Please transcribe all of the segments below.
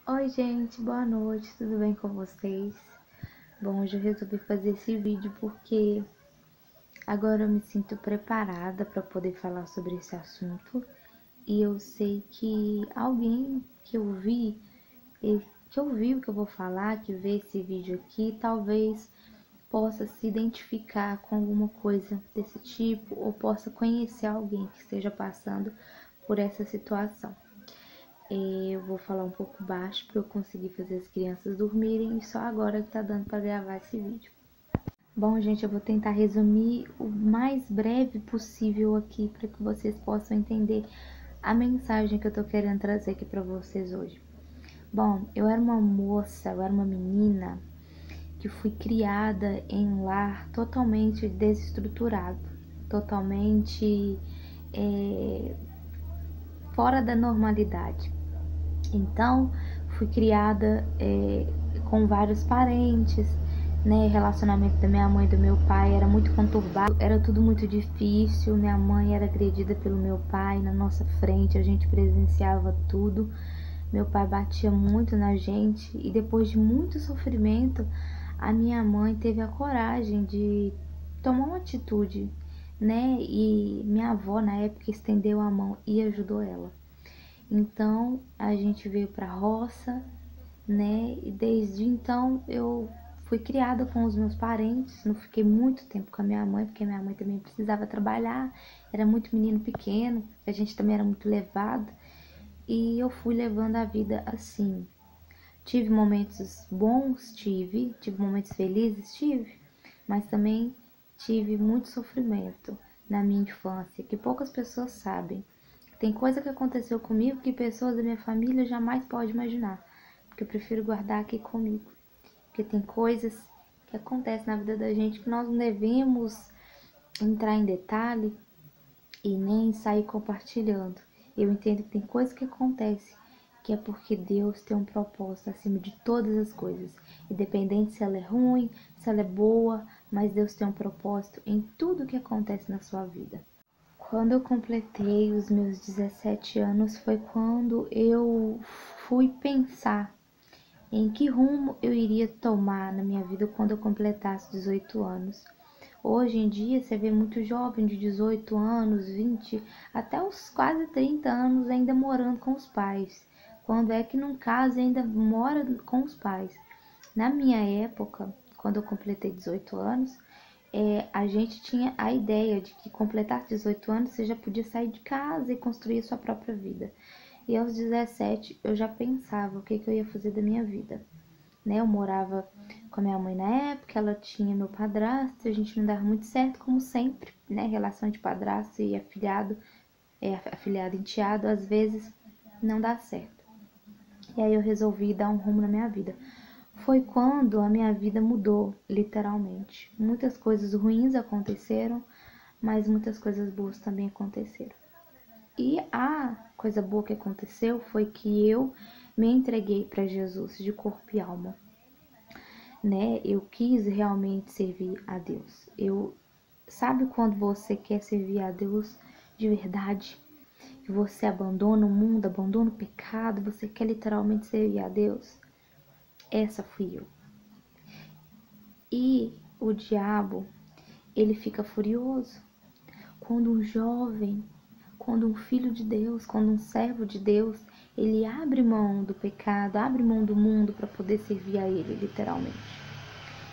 Oi gente, boa noite, tudo bem com vocês? Bom, hoje eu resolvi fazer esse vídeo porque agora eu me sinto preparada para poder falar sobre esse assunto e eu sei que alguém que ouviu o que eu vou falar, que vê esse vídeo aqui, talvez possa se identificar com alguma coisa desse tipo ou possa conhecer alguém que esteja passando por essa situação. Eu vou falar um pouco baixo para eu conseguir fazer as crianças dormirem e só agora que tá dando para gravar esse vídeo. Bom, gente, eu vou tentar resumir o mais breve possível aqui para que vocês possam entender a mensagem que eu tô querendo trazer aqui para vocês hoje. Bom, eu era uma moça, eu era uma menina que fui criada em um lar totalmente desestruturado, totalmente fora da normalidade. Então, fui criada com vários parentes, né? Relacionamento da minha mãe e do meu pai era muito conturbado, era tudo muito difícil. Minha mãe era agredida pelo meu pai na nossa frente, a gente presenciava tudo. Meu pai batia muito na gente e depois de muito sofrimento, a minha mãe teve a coragem de tomar uma atitude, né? E minha avó na época estendeu a mão e ajudou ela. Então a gente veio para a roça, né? E desde então eu fui criada com os meus parentes. Não fiquei muito tempo com a minha mãe, porque a minha mãe também precisava trabalhar. Era muito menino pequeno, a gente também era muito levado. E eu fui levando a vida assim. Tive momentos bons, tive momentos felizes, tive, mas também tive muito sofrimento na minha infância, que poucas pessoas sabem. Tem coisa que aconteceu comigo que pessoas da minha família jamais podem imaginar, porque eu prefiro guardar aqui comigo. Porque tem coisas que acontecem na vida da gente que nós não devemos entrar em detalhe e nem sair compartilhando. Eu entendo que tem coisas que acontecem que é porque Deus tem um propósito acima de todas as coisas. Independente se ela é ruim, se ela é boa, mas Deus tem um propósito em tudo que acontece na sua vida. Quando eu completei os meus 17 anos foi quando eu fui pensar em que rumo eu iria tomar na minha vida quando eu completasse 18 anos. Hoje em dia você vê muito jovem de 18 anos, 20, até os quase 30 anos ainda morando com os pais. Quando é que num caso ainda mora com os pais. Na minha época, quando eu completei 18 anos, a gente tinha a ideia de que completar 18 anos você já podia sair de casa e construir a sua própria vida. E aos 17 eu já pensava o que eu ia fazer da minha vida, né? Eu morava com a minha mãe na época, ela tinha meu padrasto, a gente não dava muito certo, como sempre, né? Relação de padrasto e afilhado, afilhado e enteado, às vezes não dá certo. E aí eu resolvi dar um rumo na minha vida. Foi quando a minha vida mudou, literalmente. Muitas coisas ruins aconteceram, mas muitas coisas boas também aconteceram. E a coisa boa que aconteceu foi que eu me entreguei para Jesus de corpo e alma, né? Eu quis realmente servir a Deus. Sabe quando você quer servir a Deus de verdade? Que você abandona o mundo, abandona o pecado, você quer literalmente servir a Deus? Essa fui eu. E o diabo, ele fica furioso quando um jovem, quando um filho de Deus, quando um servo de Deus, ele abre mão do pecado, abre mão do mundo para poder servir a ele, literalmente.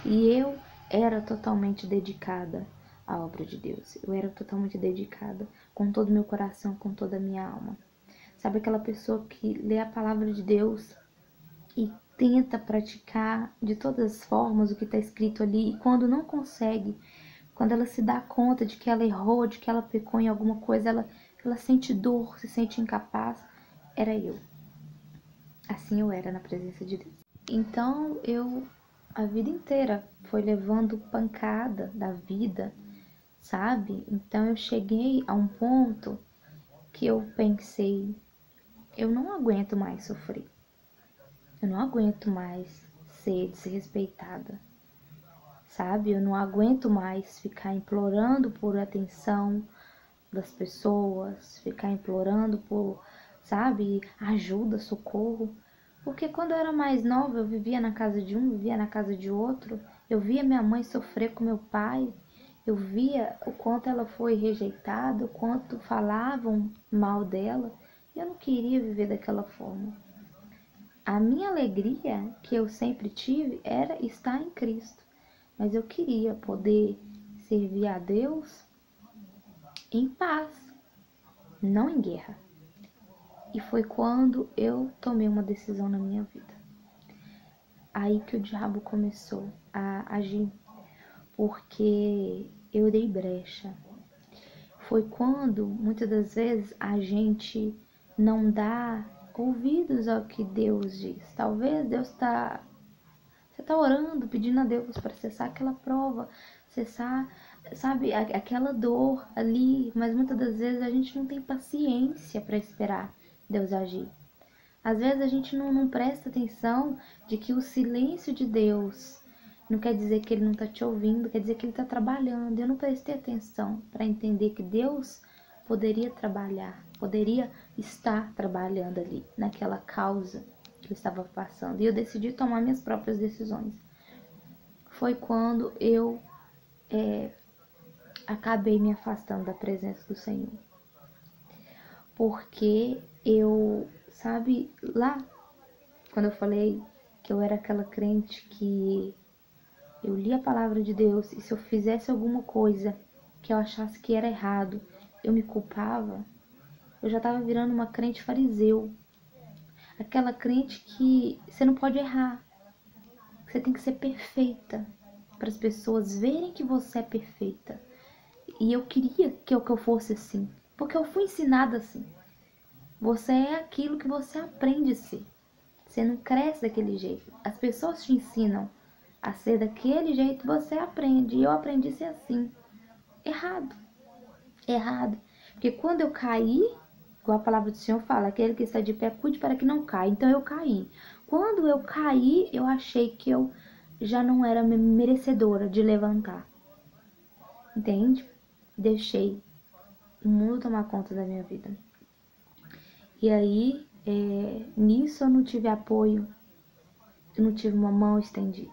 E eu era totalmente dedicada à obra de Deus. Eu era totalmente dedicada com todo o meu coração, com toda a minha alma. Sabe aquela pessoa que lê a palavra de Deus e tenta praticar de todas as formas o que está escrito ali, e quando não consegue, quando ela se dá conta de que ela errou, de que ela pecou em alguma coisa, ela sente dor, se sente incapaz. Era eu. Assim eu era na presença de Deus. Então eu, a vida inteira, foi levando pancada da vida, sabe? Então eu cheguei a um ponto que eu pensei, eu não aguento mais sofrer. Eu não aguento mais ser desrespeitada, sabe? Eu não aguento mais ficar implorando por atenção das pessoas, ficar implorando por, sabe, ajuda, socorro, Porque quando eu era mais nova, eu vivia na casa de um, vivia na casa de outro. Eu via minha mãe sofrer com meu pai. Eu via o quanto ela foi rejeitada, o quanto falavam mal dela. Eu não queria viver daquela forma. A minha alegria que eu sempre tive era estar em Cristo. Mas eu queria poder servir a Deus em paz, não em guerra. E foi quando eu tomei uma decisão na minha vida. Aí que o diabo começou a agir, porque eu dei brecha. Foi quando, muitas das vezes, a gente não dá ouvidos ao que Deus diz. Talvez Deus está... Você está orando, pedindo a Deus para cessar aquela prova, cessar, sabe, aquela dor ali, mas muitas das vezes a gente não tem paciência para esperar Deus agir. Às vezes a gente não presta atenção de que o silêncio de Deus não quer dizer que Ele não está te ouvindo, quer dizer que Ele está trabalhando. Eu não prestei atenção para entender que Deus poderia trabalhar, poderia estar trabalhando ali, naquela causa que eu estava passando. E eu decidi tomar minhas próprias decisões. Foi quando eu acabei me afastando da presença do Senhor. Porque eu, sabe, lá quando eu falei que eu era aquela crente que eu lia a palavra de Deus e se eu fizesse alguma coisa que eu achasse que era errado, eu me culpava, eu já estava virando uma crente fariseu. Aquela crente que você não pode errar, você tem que ser perfeita para as pessoas verem que você é perfeita. E eu queria que eu fosse assim, porque eu fui ensinada assim. Você é aquilo que você aprende a ser. Você não cresce daquele jeito. As pessoas te ensinam a ser daquele jeito, você aprende. E eu aprendi a ser assim. Errado. Errado. Porque quando eu caí, igual a palavra do Senhor fala, aquele que está de pé, cuide para que não caia. Então eu caí. Quando eu caí, eu achei que eu já não era merecedora de levantar. Entende? Deixei o mundo tomar conta da minha vida. E aí, nisso eu não tive apoio, eu não tive uma mão estendida.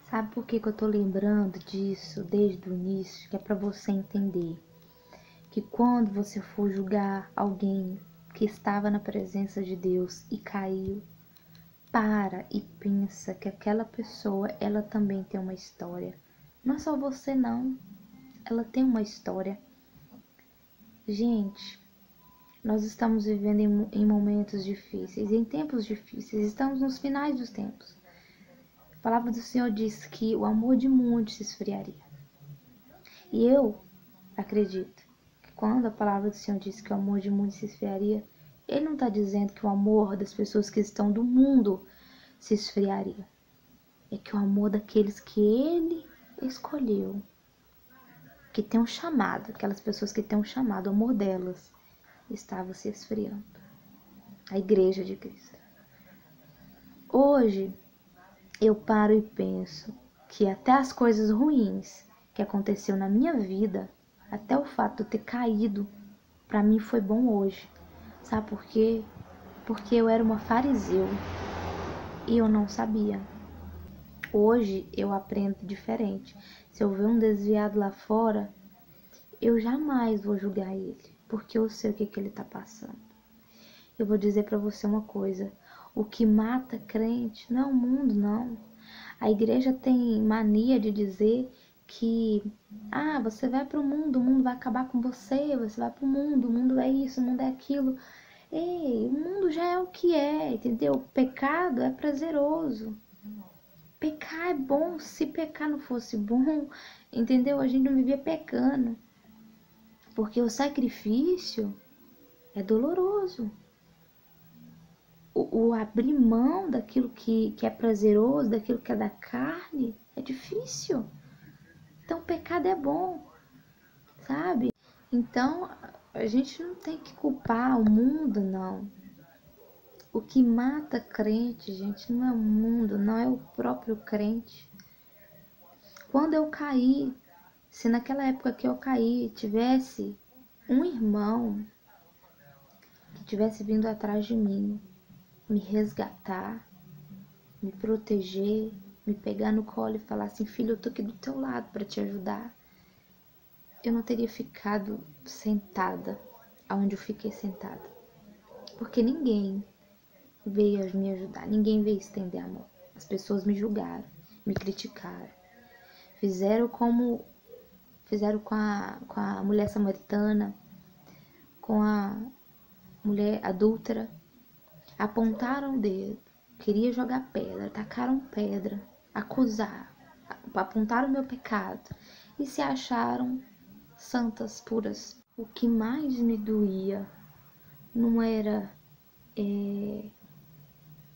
Sabe por que eu tô lembrando disso desde o início? Que é para você entender que quando você for julgar alguém que estava na presença de Deus e caiu, para e pensa que aquela pessoa, ela também tem uma história. Não é só você não, ela tem uma história. Gente, nós estamos vivendo em momentos difíceis, em tempos difíceis, estamos nos finais dos tempos. A palavra do Senhor diz que o amor de muitos se esfriaria. E eu acredito que quando a palavra do Senhor diz que o amor de muitos se esfriaria, Ele não está dizendo que o amor das pessoas que estão do mundo se esfriaria. É que o amor daqueles que Ele escolheu, que tem um chamado, aquelas pessoas que têm um chamado, o amor delas estava se esfriando. A igreja de Cristo. Hoje, eu paro e penso que até as coisas ruins que aconteceu na minha vida, até o fato de eu ter caído, para mim foi bom hoje. Sabe por quê? Porque eu era uma fariseu e eu não sabia. Hoje eu aprendo diferente. Se eu ver um desviado lá fora, eu jamais vou julgar ele, porque eu sei o que ele está passando. Eu vou dizer para você uma coisa: o que mata crente não é o mundo, não. A igreja tem mania de dizer que você vai para o mundo vai acabar com você, você vai para o mundo é isso, o mundo é aquilo. Ei, o mundo já é o que é, entendeu? O pecado é prazeroso. Pecar é bom, se pecar não fosse bom, entendeu? A gente não vivia pecando. Porque o sacrifício é doloroso. O abrir mão daquilo que é prazeroso, daquilo que é da carne, é difícil. Então, o pecado é bom, sabe? Então, a gente não tem que culpar o mundo, não. O que mata crente, gente, não é o mundo, não é o próprio crente. Quando eu caí, se naquela época que eu caí, tivesse um irmão que tivesse vindo atrás de mim, me resgatar, me proteger, me pegar no colo e falar assim: filho, eu tô aqui do teu lado para te ajudar, eu não teria ficado sentada aonde eu fiquei sentada. Porque ninguém veio me ajudar, ninguém veio estender a mão. As pessoas me julgaram, me criticaram. Fizeram como fizeram com a mulher samaritana, com a mulher adúltera. Apontaram o dedo, queria jogar pedra, tacaram pedra, acusaram, apontaram o meu pecado e se acharam santas, puras. O que mais me doía não era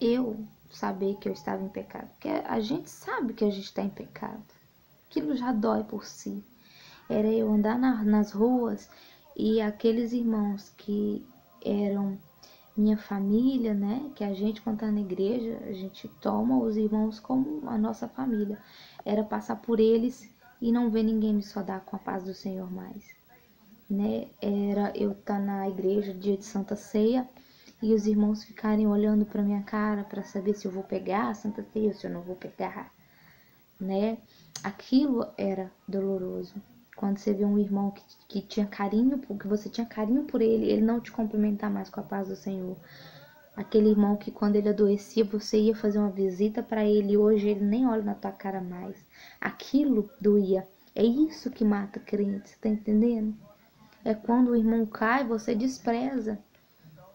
eu saber que eu estava em pecado, porque a gente sabe que a gente está em pecado. Aquilo já dói por si. Era eu andar nas ruas e aqueles irmãos que eram minha família, né? Que a gente, quando tá na igreja, a gente toma os irmãos como a nossa família. Era passar por eles e não ver ninguém me saudar com a paz do Senhor mais, né? Era eu estar na igreja dia de Santa Ceia e os irmãos ficarem olhando para minha cara para saber se eu vou pegar a Santa Ceia ou se eu não vou pegar, né? Aquilo era doloroso. Quando você vê um irmão que tinha carinho, que você tinha carinho por ele não te cumprimentar mais com a paz do Senhor. Aquele irmão que quando ele adoecia, você ia fazer uma visita para ele e hoje ele nem olha na tua cara mais. Aquilo doía. É isso que mata crente, você tá entendendo? É quando o irmão cai, você despreza,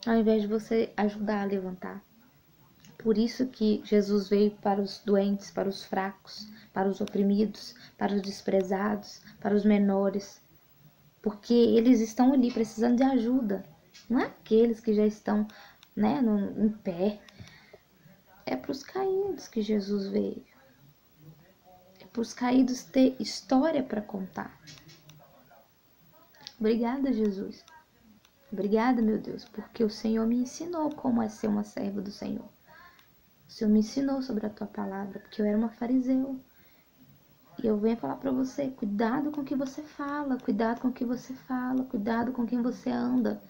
ao invés de você ajudar a levantar. Por isso que Jesus veio para os doentes, para os fracos, para os oprimidos, para os desprezados, para os menores. Porque eles estão ali precisando de ajuda. Não é aqueles que já estão, né, em pé. É para os caídos que Jesus veio. É para os caídos ter história para contar. Obrigada, Jesus. Obrigada, meu Deus, porque o Senhor me ensinou como é ser uma serva do Senhor. O Senhor me ensinou sobre a tua palavra, porque eu era uma fariseu. E eu venho falar para você, cuidado com o que você fala, cuidado com o que você fala, cuidado com quem você anda.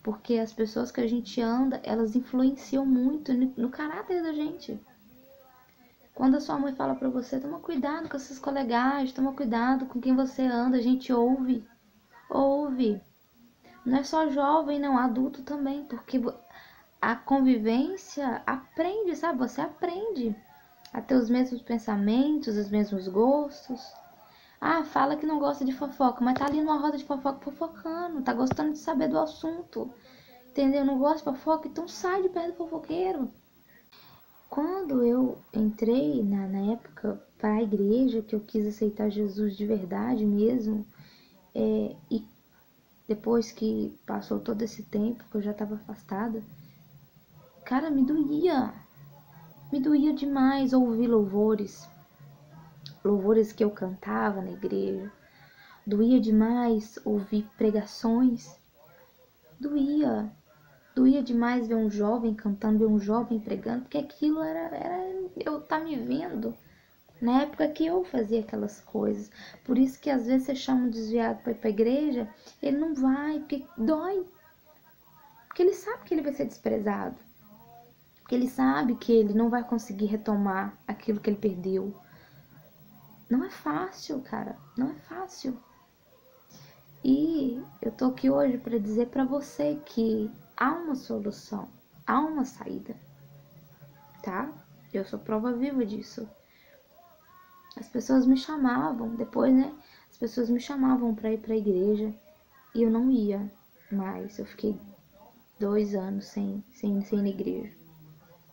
Porque as pessoas que a gente anda, elas influenciam muito no caráter da gente. Quando a sua mãe fala para você, toma cuidado com esses colegas, toma cuidado com quem você anda, a gente ouve. Ouve. Não é só jovem, não, adulto também, porque a convivência aprende, sabe? Você aprende a ter os mesmos pensamentos, os mesmos gostos. Ah, fala que não gosta de fofoca, mas tá ali numa roda de fofoca fofocando, tá gostando de saber do assunto. Entendeu? Não gosta de fofoca, então sai de perto do fofoqueiro. Quando eu entrei na época para a igreja, que eu quis aceitar Jesus de verdade mesmo, e depois que passou todo esse tempo que eu já estava afastada, cara, me doía demais ouvir louvores que eu cantava na igreja, doía demais ouvir pregações, doía, doía demais ver um jovem cantando, ver um jovem pregando, porque aquilo era eu tá me vendo na época que eu fazia aquelas coisas. Por isso que às vezes você chama um desviado para ir para a igreja, ele não vai, porque dói. Porque ele sabe que ele vai ser desprezado. Porque ele sabe que ele não vai conseguir retomar aquilo que ele perdeu. Não é fácil, cara. Não é fácil. E eu tô aqui hoje para dizer para você que há uma solução, há uma saída, tá? Eu sou prova viva disso. As pessoas me chamavam, depois, né? As pessoas me chamavam para ir para a igreja e eu não ia mais. Eu fiquei 2 anos sem ir na igreja.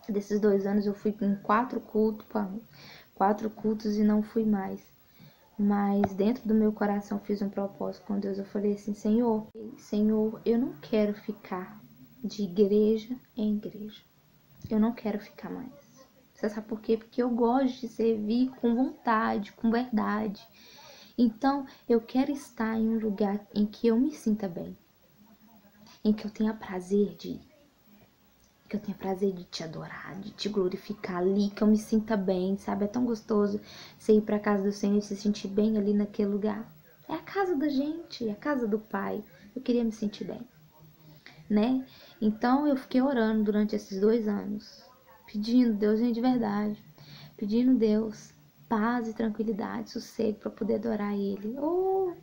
Desses 2 anos eu fui em 4 cultos e não fui mais. Mas dentro do meu coração fiz um propósito com Deus. Eu falei assim, Senhor, eu não quero ficar de igreja em igreja. Eu não quero ficar mais. Você sabe por quê? Porque eu gosto de servir com vontade, com verdade. Então, eu quero estar em um lugar em que eu me sinta bem. Em que eu tenha prazer de ir. Que eu tenha prazer de te adorar, de te glorificar ali, que eu me sinta bem, sabe? É tão gostoso você ir para a casa do Senhor e se sentir bem ali naquele lugar. É a casa da gente, é a casa do Pai. Eu queria me sentir bem, né? Então eu fiquei orando durante esses 2 anos, pedindo Deus, gente, de verdade, pedindo Deus paz e tranquilidade, sossego para poder adorar Ele. Oh,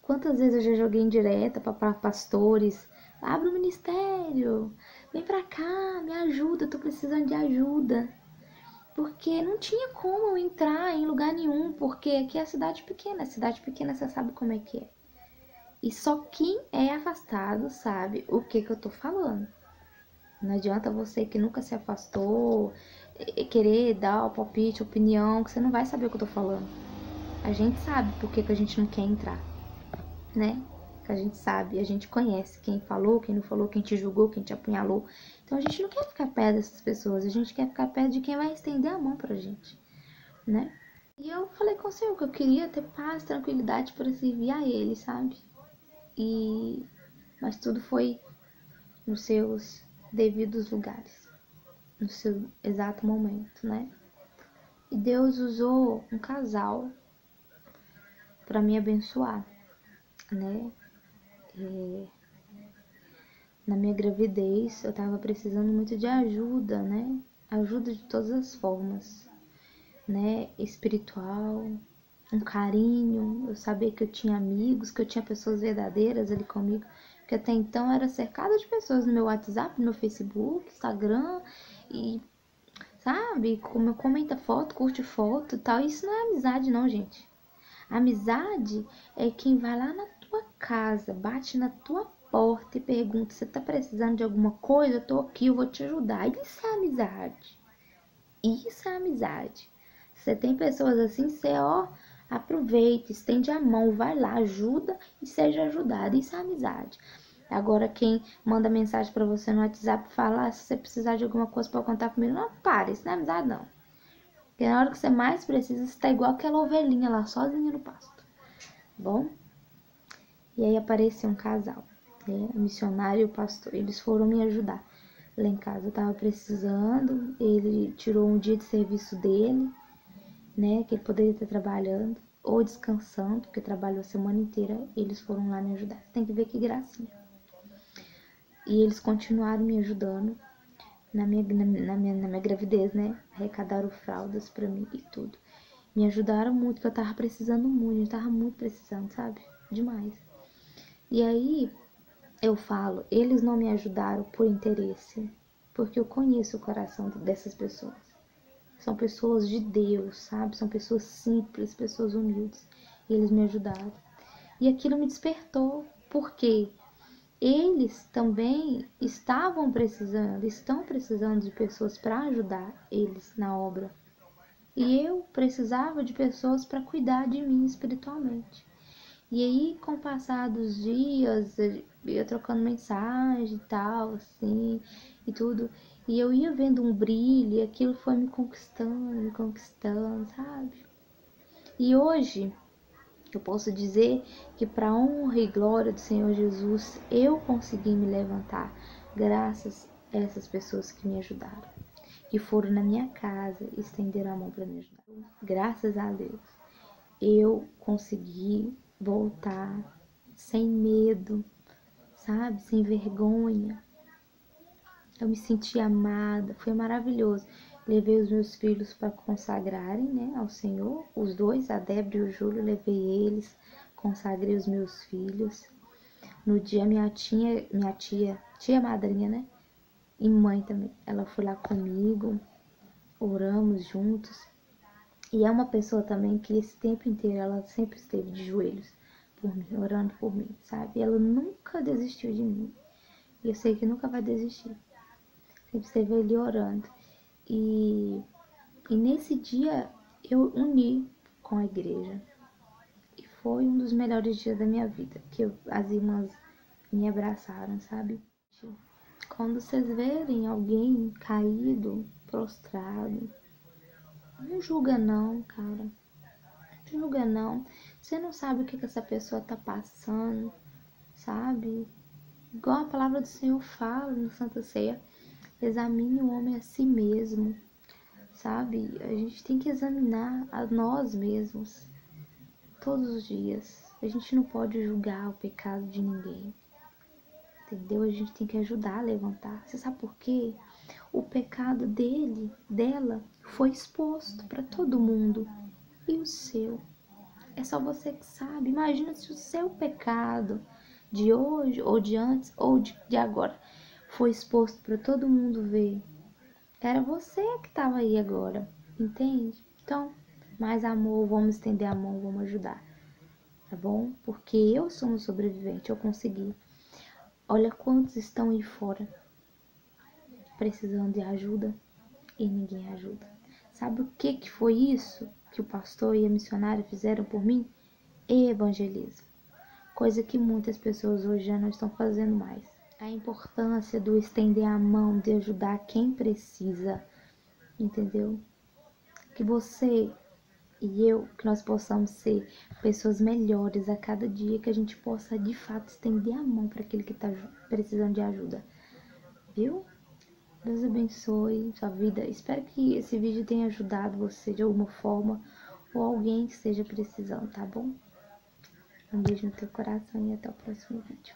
quantas vezes eu já joguei indireta para pastores, abre o ministério, vem pra cá, me ajuda, eu tô precisando de ajuda. Porque não tinha como eu entrar em lugar nenhum, porque aqui é cidade pequena você sabe como é que é. E só quem é afastado sabe o que eu tô falando. Não adianta você que nunca se afastou querer dar o palpite, opinião, que você não vai saber o que eu tô falando. A gente sabe por que a gente não quer entrar, né? Que a gente sabe, a gente conhece quem falou, quem não falou, quem te julgou, quem te apunhalou. Então a gente não quer ficar perto dessas pessoas, a gente quer ficar perto de quem vai estender a mão pra gente, né? E eu falei com o Senhor que eu queria ter paz, tranquilidade para servir a Ele, sabe? E mas tudo foi nos seus devidos lugares, no seu exato momento, né? E Deus usou um casal para me abençoar, né? Na minha gravidez, eu tava precisando muito de ajuda, né? Ajuda de todas as formas, né? Espiritual, um carinho, eu sabia que eu tinha amigos, que eu tinha pessoas verdadeiras ali comigo, porque até então eu era cercada de pessoas no meu WhatsApp, no meu Facebook, Instagram, e sabe, como comenta foto, curte foto e tal. Isso não é amizade não, gente. Amizade é quem vai lá na tua casa, bate na tua porta e pergunta: você tá precisando de alguma coisa? Eu tô aqui, eu vou te ajudar. Isso é amizade. Isso é amizade. Você tem pessoas assim, você aproveita, estende a mão, vai lá, ajuda e seja ajudado. Isso é amizade. Agora, quem manda mensagem pra você no WhatsApp e fala: se você precisar de alguma coisa pra contar comigo, não, pare, isso não é amizade, não. Porque na hora que você mais precisa, você tá igual aquela ovelhinha lá, sozinha no pasto. Bom? E aí apareceu um casal, né? O missionário e o pastor. Eles foram me ajudar. Lá em casa eu tava precisando, ele tirou um dia de serviço dele, né? Que ele poderia estar trabalhando ou descansando, porque trabalhou a semana inteira. Eles foram lá me ajudar. Você tem que ver que gracinha. E eles continuaram me ajudando na minha gravidez, né? Arrecadaram fraldas pra mim e tudo. Me ajudaram muito, que eu tava precisando muito, eu tava muito precisando, sabe? Demais. E aí eu falo, eles não me ajudaram por interesse, porque eu conheço o coração dessas pessoas. São pessoas de Deus, sabe? São pessoas simples, pessoas humildes. E eles me ajudaram. E aquilo me despertou, porque eles também estão precisando de pessoas para ajudar eles na obra. E eu precisava de pessoas para cuidar de mim espiritualmente. E aí, com o passar dos dias, eu ia trocando mensagem e tal, assim, e tudo. E eu ia vendo um brilho, e aquilo foi me conquistando, sabe? E hoje, eu posso dizer que, para honra e glória do Senhor Jesus, eu consegui me levantar, graças a essas pessoas que me ajudaram, que foram na minha casa e estenderam a mão para me ajudar. Graças a Deus, eu consegui voltar sem medo, sabe? Sem vergonha. Eu me senti amada, foi maravilhoso. Levei os meus filhos para consagrarem, né, ao Senhor, os dois, a Débora e o Júlio, levei eles, consagrei os meus filhos. No dia tia madrinha, né, e mãe também, ela foi lá comigo, oramos juntos. E é uma pessoa também que esse tempo inteiro ela sempre esteve de joelhos por mim, orando por mim, sabe? Ela nunca desistiu de mim. E eu sei que nunca vai desistir. Sempre esteve ali orando. E, e nesse dia eu uni com a igreja. E foi um dos melhores dias da minha vida, que as irmãs me abraçaram, sabe? Quando vocês verem alguém caído, prostrado, não julga não, cara. Não julga não. Você não sabe o que essa pessoa tá passando, sabe? Igual a palavra do Senhor fala no Santa Ceia, examine o homem a si mesmo, sabe? A gente tem que examinar a nós mesmos todos os dias. A gente não pode julgar o pecado de ninguém, entendeu? A gente tem que ajudar a levantar. Você sabe por quê? O pecado dela, foi exposto para todo mundo. E o seu? É só você que sabe. Imagina se o seu pecado de hoje, ou de antes, ou de agora, foi exposto para todo mundo ver. Era você que estava aí agora, entende? Então, mais amor, vamos estender a mão, vamos ajudar, tá bom? Porque eu sou um sobrevivente, eu consegui. Olha quantos estão aí fora precisando de ajuda e ninguém ajuda. Sabe o que que foi isso que o pastor e a missionária fizeram por mim? Evangelismo. Coisa que muitas pessoas hoje já não estão fazendo mais. A importância do estender a mão, de ajudar quem precisa, entendeu? Que você e eu, que nós possamos ser pessoas melhores a cada dia, que a gente possa de fato estender a mão para aquele que está precisando de ajuda, viu? Deus abençoe sua vida. Espero que esse vídeo tenha ajudado você de alguma forma ou alguém que esteja precisando, tá bom? Um beijo no teu coração e até o próximo vídeo.